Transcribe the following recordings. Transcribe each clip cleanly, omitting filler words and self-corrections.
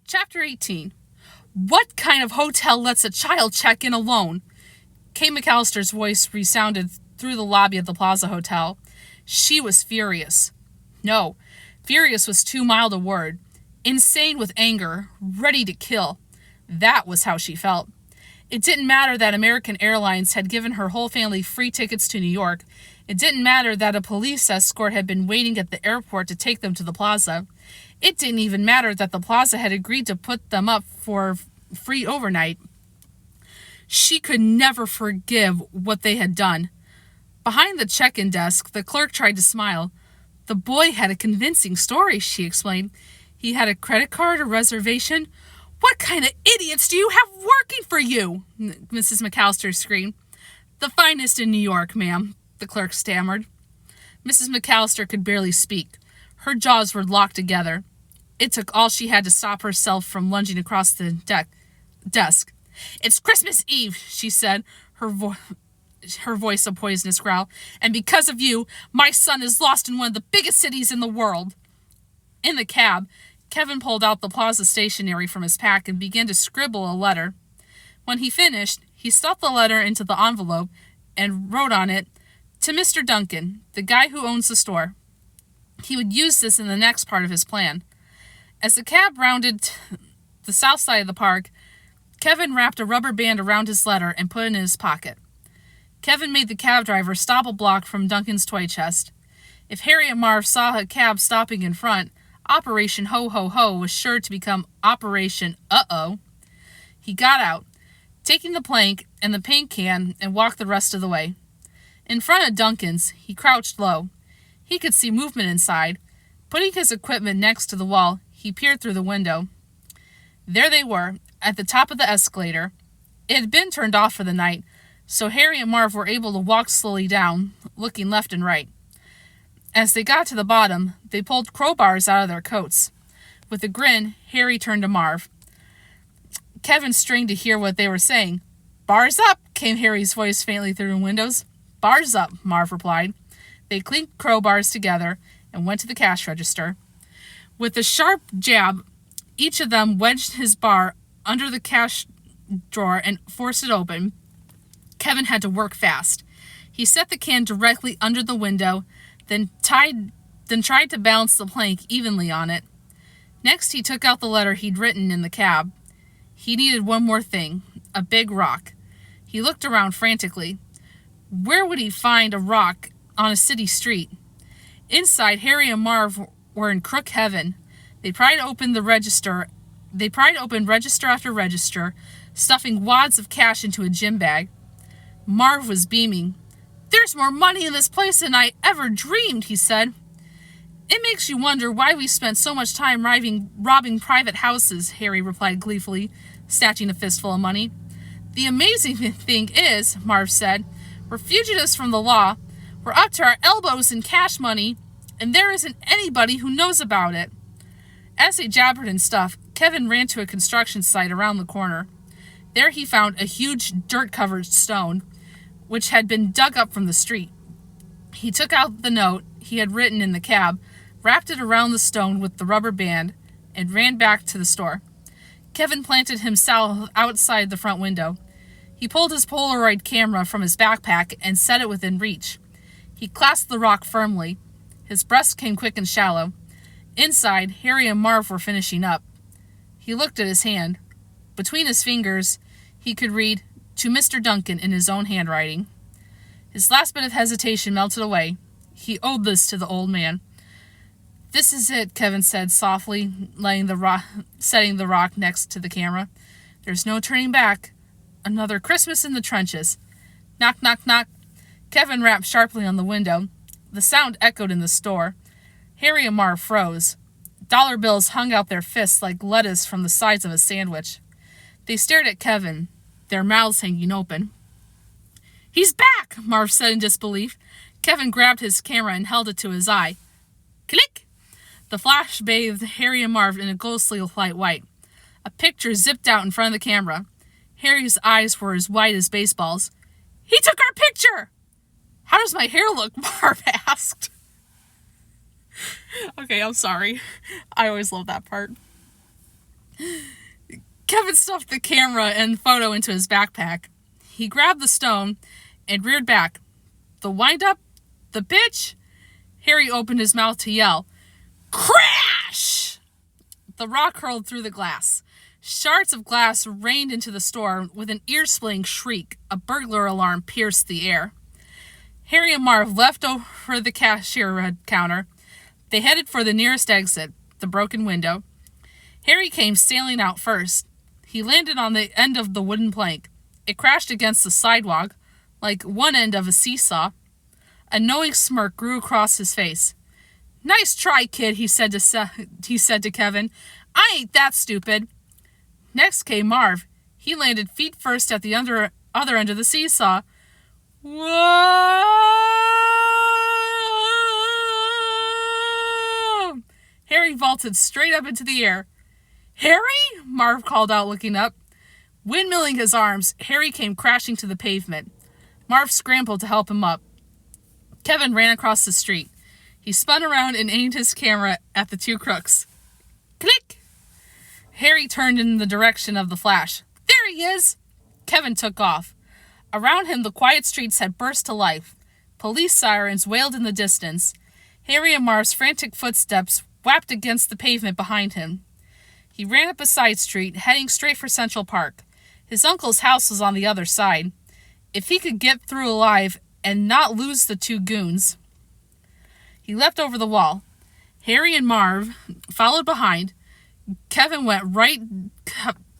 Chapter 18. What kind of hotel lets a child check in alone? Kay McAllister's voice resounded through the lobby of the Plaza Hotel. She was furious. No, furious was too mild a word. Insane with anger, ready to kill. That was how she felt. It didn't matter that American Airlines had given her whole family free tickets to New York. It didn't matter that a police escort had been waiting at the airport to take them to the plaza. It didn't even matter that the plaza had agreed to put them up for free overnight. She could never forgive what they had done. Behind the check-in desk, the clerk tried to smile. The boy had a convincing story, she explained. He had a credit card, a reservation. What kind of idiots do you have working for you? Mrs. McAllister screamed. The finest in New York, ma'am, the clerk stammered. Mrs. McAllister could barely speak. Her jaws were locked together. It took all she had to stop herself from lunging across the desk. It's Christmas Eve, she said, her voice a poisonous growl, and because of you, my son is lost in one of the biggest cities in the world. In the cab, Kevin pulled out the plaza stationery from his pack and began to scribble a letter. When he finished, he stuffed the letter into the envelope and wrote on it, "To Mr. Duncan, the guy who owns the store." He would use this in the next part of his plan. As the cab rounded the south side of the park, Kevin wrapped a rubber band around his letter and put it in his pocket. Kevin made the cab driver stop a block from Duncan's toy chest. If Harry and Marv saw a cab stopping in front, Operation Ho Ho Ho was sure to become Operation Uh-Oh. He got out, taking the plank and the paint can, and walked the rest of the way. In front of Duncan's, he crouched low. He could see movement inside. Putting his equipment next to the wall, he peered through the window. There they were, at the top of the escalator. It had been turned off for the night, so Harry and Marv were able to walk slowly down, looking left and right. As they got to the bottom, they pulled crowbars out of their coats. With a grin, Harry turned to Marv. Kevin strained to hear what they were saying. "Bars up," came Harry's voice faintly through the windows. "Bars up," Marv replied. They clinked crowbars together and went to the cash register. With a sharp jab, each of them wedged his bar under the cash drawer and forced it open. Kevin had to work fast. He set the can directly under the window, then tried to balance the plank evenly on it. Next, he took out the letter he'd written in the cab. He needed one more thing, a big rock. He looked around frantically. Where would he find a rock on a city street? Inside, Harry and Marv were in crook heaven. They pried open register after register, stuffing wads of cash into a gym bag. Marv was beaming. "There's more money in this place than I ever dreamed," he said. "It makes you wonder why we spent so much time robbing private houses," Harry replied gleefully, snatching a fistful of money. "The amazing thing is," Marv said, "we're fugitives from the law. We're up to our elbows in cash money, and there isn't anybody who knows about it." As they jabbered and stuff, Kevin ran to a construction site around the corner. There he found a huge dirt-covered stone, which had been dug up from the street. He took out the note he had written in the cab, wrapped it around the stone with the rubber band, and ran back to the store. Kevin planted himself outside the front window. He pulled his Polaroid camera from his backpack and set it within reach. He clasped the rock firmly. His breath came quick and shallow. Inside, Harry and Marv were finishing up. He looked at his hand. Between his fingers, he could read, "To Mr. Duncan," in his own handwriting. His last bit of hesitation melted away. He owed this to the old man. "This is it," Kevin said softly, setting the rock next to the camera. "There's no turning back. Another Christmas in the trenches." Knock, knock, knock. Kevin rapped sharply on the window. The sound echoed in the store. Harry and Marv froze. Dollar bills hung out their fists like lettuce from the sides of a sandwich. They stared at Kevin, their mouths hanging open. "He's back!" Marv said in disbelief. Kevin grabbed his camera and held it to his eye. Click! The flash bathed Harry and Marv in a ghostly light white. A picture zipped out in front of the camera. Harry's eyes were as wide as baseballs. "He took our picture!" "How does my hair look?" Marv asked. Okay, I'm sorry. I always love that part. Kevin stuffed the camera and photo into his backpack. He grabbed the stone and reared back. The wind-up? The bitch? Harry opened his mouth to yell. Crash! The rock hurled through the glass. Shards of glass rained into the store with an ear-splitting shriek. A burglar alarm pierced the air. Harry and Marv left over the cashier counter. They headed for the nearest exit, the broken window. Harry came sailing out first. He landed on the end of the wooden plank. It crashed against the sidewalk, like one end of a seesaw. A knowing smirk grew across his face. Nice try, kid, he said to Kevin. I ain't that stupid. Next came Marv. He landed feet first at the other end of the seesaw. Whoa! Harry vaulted straight up into the air. Harry? Marv called out, looking up. Windmilling his arms, Harry came crashing to the pavement. Marv scrambled to help him up. Kevin ran across the street. He spun around and aimed his camera at the two crooks. Click! Harry turned in the direction of the flash. There he is! Kevin took off. Around him, the quiet streets had burst to life. Police sirens wailed in the distance. Harry and Marv's frantic footsteps whapped against the pavement behind him. He ran up a side street, heading straight for Central Park. His uncle's house was on the other side. If he could get through alive and not lose the two goons. He leapt over the wall. Harry and Marv followed behind. Kevin went right,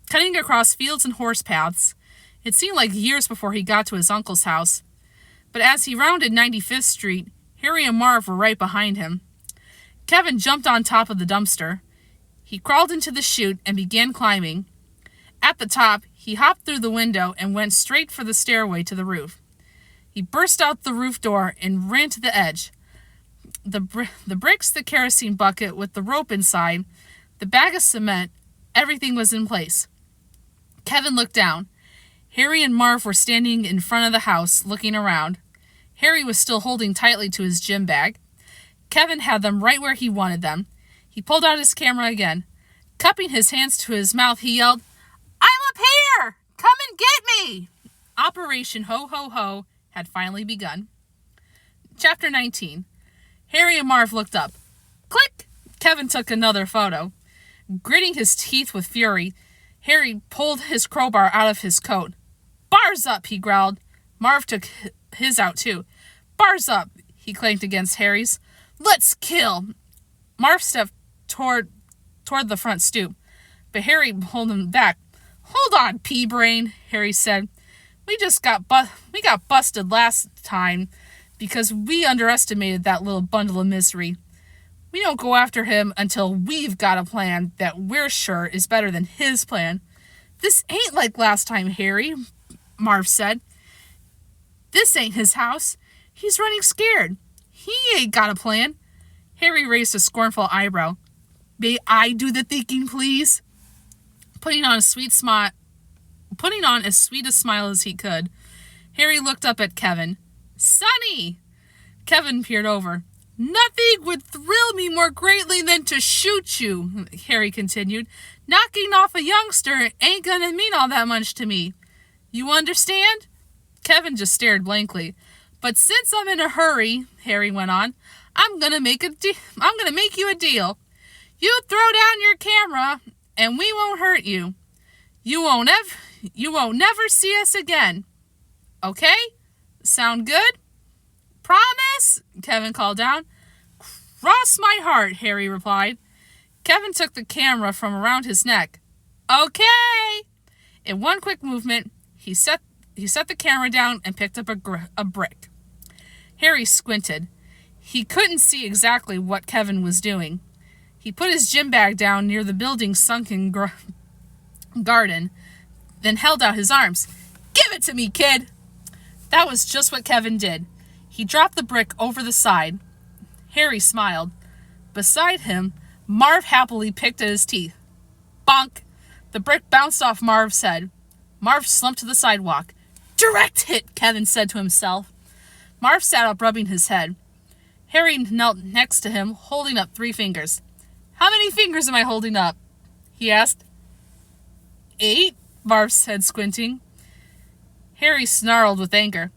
cutting across fields and horse paths. It seemed like years before he got to his uncle's house. But as he rounded 95th Street, Harry and Marv were right behind him. Kevin jumped on top of the dumpster. He crawled into the chute and began climbing. At the top, he hopped through the window and went straight for the stairway to the roof. He burst out the roof door and ran to the edge. The bricks, the kerosene bucket with the rope inside, the bag of cement, everything was in place. Kevin looked down. Harry and Marv were standing in front of the house, looking around. Harry was still holding tightly to his gym bag. Kevin had them right where he wanted them. He pulled out his camera again. Cupping his hands to his mouth, he yelled, I'm up here! Come and get me! Operation Ho Ho Ho had finally begun. Chapter 19. Harry and Marv looked up. Click! Kevin took another photo. Gritting his teeth with fury, Harry pulled his crowbar out of his coat. Bars up, he growled. Marv took his out too. Bars up, he clanked against Harry's. Let's kill! Marv stepped toward the front stoop, but Harry pulled him back. Hold on, pea-brain, Harry said. We got busted last time because we underestimated that little bundle of misery. We don't go after him until we've got a plan that we're sure is better than his plan. This ain't like last time, Harry, Marv said. This ain't his house. He's running scared. He ain't got a plan. Harry raised a scornful eyebrow. May I do the thinking, please? Putting on as sweet a smile as he could, Harry looked up at Kevin. Sonny! Kevin peered over. Nothing would thrill me more greatly than to shoot you, Harry continued. Knocking off a youngster ain't gonna mean all that much to me. You understand? Kevin just stared blankly. But since I'm in a hurry, Harry went on, I'm gonna make you a deal. You throw down your camera, and we won't hurt you. You won't never see us again. Okay? Sound good? Promise? Kevin called down. Cross my heart, Harry replied. Kevin took the camera from around his neck. Okay! In one quick movement, he set the camera down and picked up a brick. Harry squinted. He couldn't see exactly what Kevin was doing. He put his gym bag down near the building's sunken garden, then held out his arms. Give it to me, kid! That was just what Kevin did. He dropped the brick over the side. Harry smiled. Beside him, Marv happily picked at his teeth. Bonk! The brick bounced off Marv's head. Marv slumped to the sidewalk. Direct hit, Kevin said to himself. Marv sat up, rubbing his head. Harry knelt next to him, holding up 3 fingers. How many fingers am I holding up? He asked. 8? Marv said, squinting. Harry snarled with anger.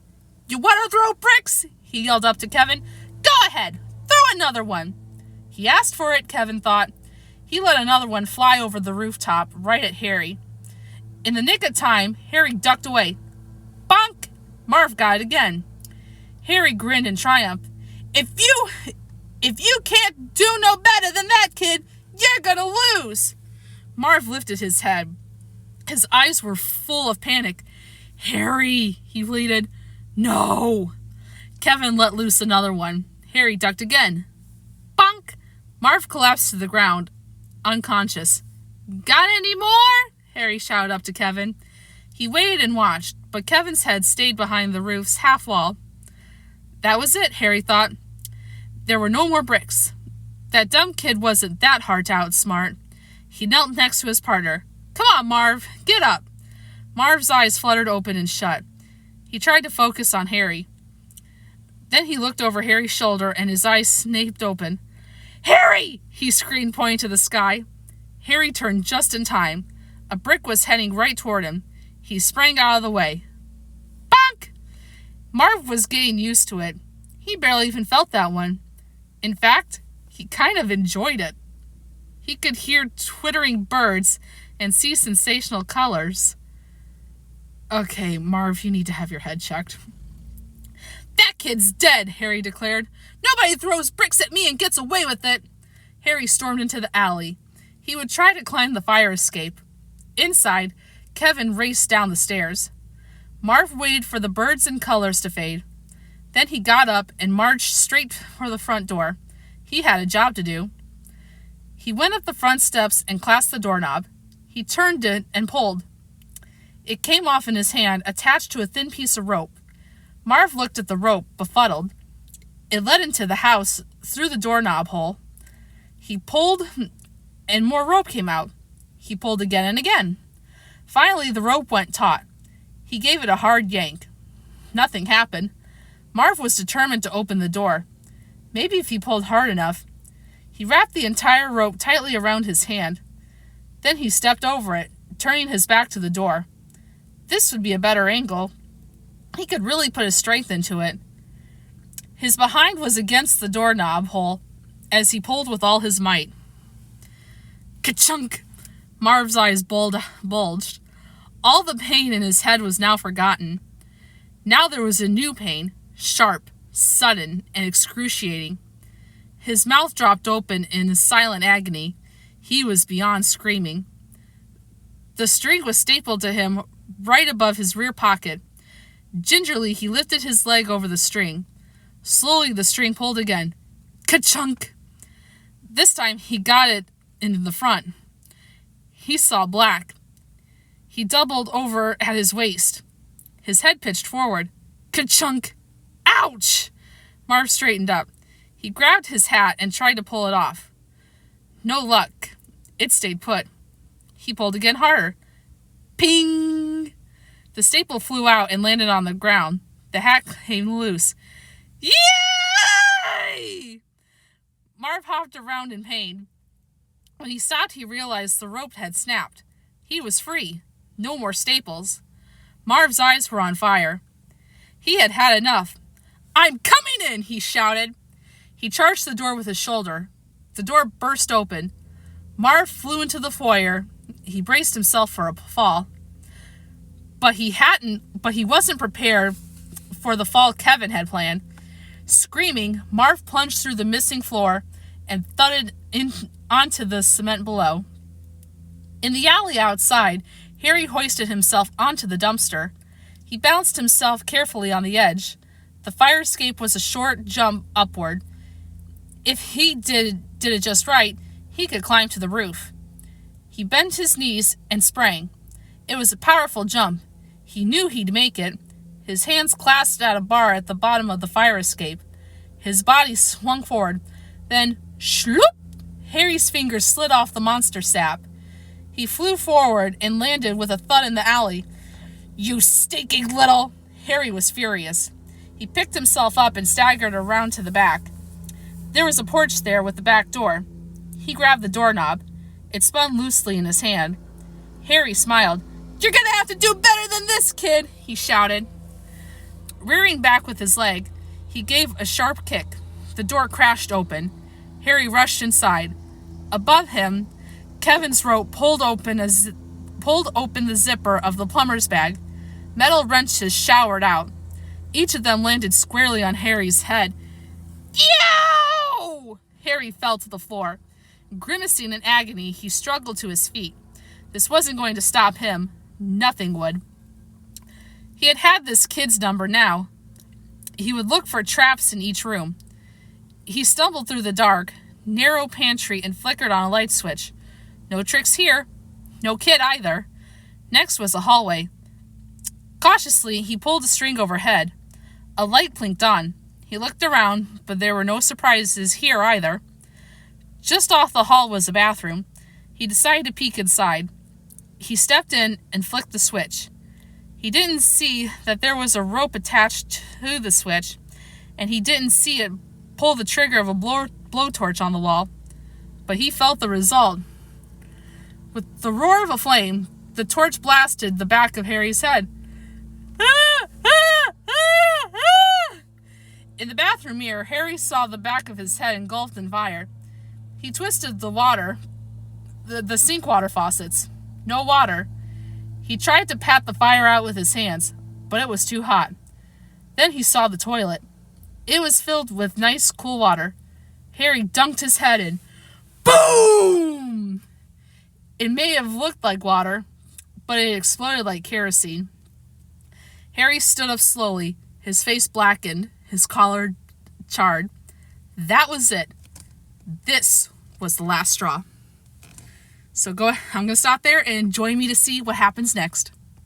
You want to throw bricks? He yelled up to Kevin. Go ahead, throw another one. He asked for it, Kevin thought. He let another one fly over the rooftop, right at Harry. In the nick of time, Harry ducked away. Bonk! Marv got it again. Harry grinned in triumph. If you can't do no better than that, kid, you're gonna lose. Marv lifted his head. His eyes were full of panic. Harry, he pleaded. No. Kevin let loose another one. Harry ducked again. Bonk! Marv collapsed to the ground, unconscious. Got any more? Harry shouted up to Kevin. He waited and watched, but Kevin's head stayed behind the roof's half wall. That was it, Harry thought. There were no more bricks. That dumb kid wasn't that hard to outsmart. He knelt next to his partner. Come on, Marv, get up. Marv's eyes fluttered open and shut. He tried to focus on Harry. Then he looked over Harry's shoulder and his eyes snapped open. Harry! He screamed, pointing to the sky. Harry turned just in time. A brick was heading right toward him. He sprang out of the way. Bonk! Marv was getting used to it. He barely even felt that one. In fact, he kind of enjoyed it. He could hear twittering birds and see sensational colors. Okay, Marv, you need to have your head checked. That kid's dead, Harry declared. Nobody throws bricks at me and gets away with it. Harry stormed into the alley. He would try to climb the fire escape. Inside, Kevin raced down the stairs. Marv waited for the birds and colors to fade. Then he got up and marched straight for the front door. He had a job to do. He went up the front steps and clasped the doorknob. He turned it and pulled. It came off in his hand, attached to a thin piece of rope. Marv looked at the rope, befuddled. It led into the house through the doorknob hole. He pulled, and more rope came out. He pulled again and again. Finally, the rope went taut. He gave it a hard yank. Nothing happened. Marv was determined to open the door. Maybe if he pulled hard enough. He wrapped the entire rope tightly around his hand. Then he stepped over it, turning his back to the door. This would be a better angle. He could really put his strength into it. His behind was against the doorknob hole as he pulled with all his might. Ka-chunk! Marv's eyes bulged. All the pain in his head was now forgotten. Now there was a new pain, sharp, sudden, and excruciating. His mouth dropped open in silent agony. He was beyond screaming. The string was stapled to him right above his rear pocket. Gingerly, he lifted his leg over the string. Slowly, the string pulled again. Ka-chunk! This time, he got it into the front. He saw black. He doubled over at his waist. His head pitched forward. Ka-chunk! Ouch! Marv straightened up. He grabbed his hat and tried to pull it off. No luck. It stayed put. He pulled again harder. Ping! The staple flew out and landed on the ground. The hat came loose. Yay! Marv hopped around in pain. When he stopped, he realized the rope had snapped. He was free. No more staples. Marv's eyes were on fire. He had had enough. I'm coming in, he shouted. He charged the door with his shoulder. The door burst open. Marv flew into the foyer. He braced himself for a fall. But he wasn't prepared for the fall Kevin had planned. Screaming, Marv plunged through the missing floor and thudded onto the cement below. In the alley outside, Harry hoisted himself onto the dumpster. He bounced himself carefully on the edge. The fire escape was a short jump upward. If he did it just right, he could climb to the roof. He bent his knees and sprang. It was a powerful jump. He knew he'd make it. His hands clasped at a bar at the bottom of the fire escape. His body swung forward. Then, shloop! Harry's fingers slid off the monster sap. He flew forward and landed with a thud in the alley. You stinking little... Harry was furious. He picked himself up and staggered around to the back. There was a porch there with the back door. He grabbed the doorknob. It spun loosely in his hand. Harry smiled. "You're gonna have to do better than this, kid," he shouted. Rearing back with his leg, he gave a sharp kick. The door crashed open. Harry rushed inside. Above him, Kevin's rope pulled open the zipper of the plumber's bag. Metal wrenches showered out. Each of them landed squarely on Harry's head. Yow! Harry fell to the floor. Grimacing in agony, he struggled to his feet. This wasn't going to stop him. Nothing would. He had this kid's number now. He would look for traps in each room. He stumbled through the dark, narrow pantry and flickered on a light switch. No tricks here. No kid either. Next was a hallway. Cautiously, he pulled a string overhead. A light blinked on. He looked around, but there were no surprises here either. Just off the hall was a bathroom. He decided to peek inside. He stepped in and flicked the switch. He didn't see that there was a rope attached to the switch, and he didn't see it pull the trigger of a blowtorch on the wall. But he felt the result. With the roar of a flame, the torch blasted the back of Harry's head. Ah! Ah! Ah! Ah! In the bathroom mirror, Harry saw the back of his head engulfed in fire. He twisted the sink water faucets. No water. He tried to pat the fire out with his hands, but it was too hot. Then he saw the toilet. It was filled with nice, cool water. Harry dunked his head in. Boom! It may have looked like water, but it exploded like kerosene. Harry stood up slowly, his face blackened, his collar charred. That was it. This was the last straw. So I'm going to stop there and join me to see what happens next.